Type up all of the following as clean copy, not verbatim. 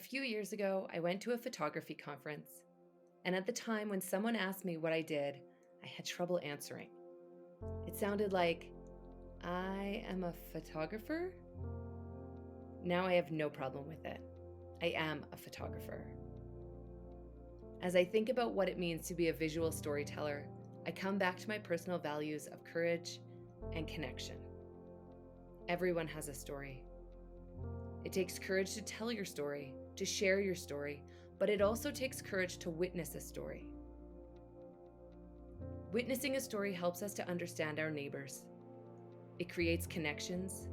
few years ago, I went to a photography conference, and at the time when someone asked me what I did, I had trouble answering. It sounded like, I am a photographer? Now I have no problem with it. I am a photographer. As I think about what it means to be a visual storyteller, I come back to my personal values of courage and connection. Everyone has a story. It takes courage to tell your story, to share your story, but it also takes courage to witness a story. Witnessing a story helps us to understand our neighbors. It creates connections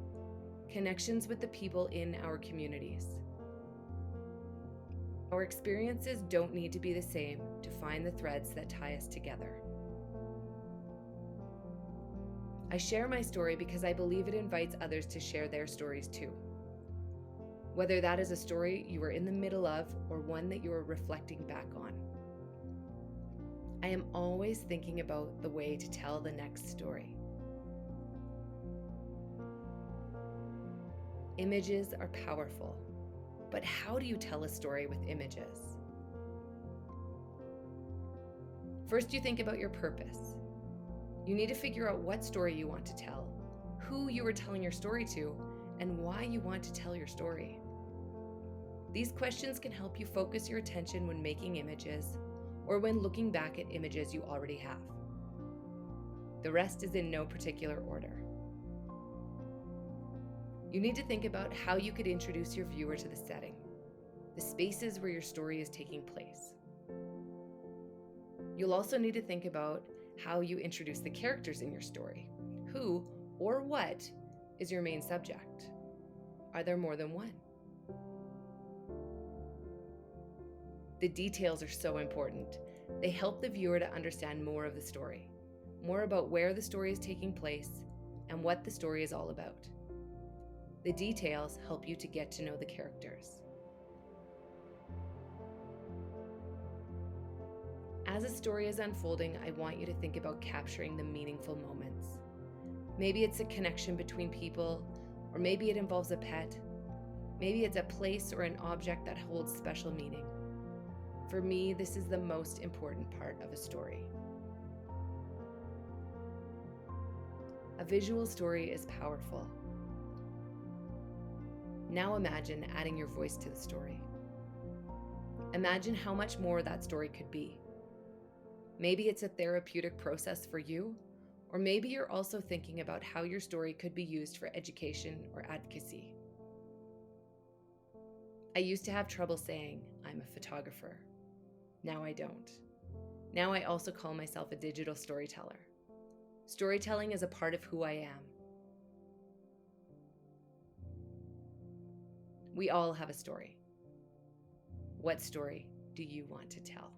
with the people in our communities. Our experiences don't need to be the same to find the threads that tie us together. I share my story because I believe it invites others to share their stories too. Whether that is a story you are in the middle of or one that you are reflecting back on. I am always thinking about the way to tell the next story. Images are powerful, but how do you tell a story with images? First, you think about your purpose. You need to figure out what story you want to tell, who you are telling your story to, and why you want to tell your story. These questions can help you focus your attention when making images or when looking back at images you already have. The rest is in no particular order. You need to think about how you could introduce your viewer to the setting, the spaces where your story is taking place. You'll also need to think about how you introduce the characters in your story. Who or what is your main subject? Are there more than one? The details are so important. They help the viewer to understand more of the story, more about where the story is taking place and what the story is all about. The details help you to get to know the characters. As a story is unfolding, I want you to think about capturing the meaningful moments. Maybe it's a connection between people, or maybe it involves a pet. Maybe it's a place or an object that holds special meaning. For me, this is the most important part of a story. A visual story is powerful. Now imagine adding your voice to the story. Imagine how much more that story could be. Maybe it's a therapeutic process for you, or maybe you're also thinking about how your story could be used for education or advocacy. I used to have trouble saying, I'm a photographer. Now I don't. Now I also call myself a digital storyteller. Storytelling is a part of who I am. We all have a story. What story do you want to tell?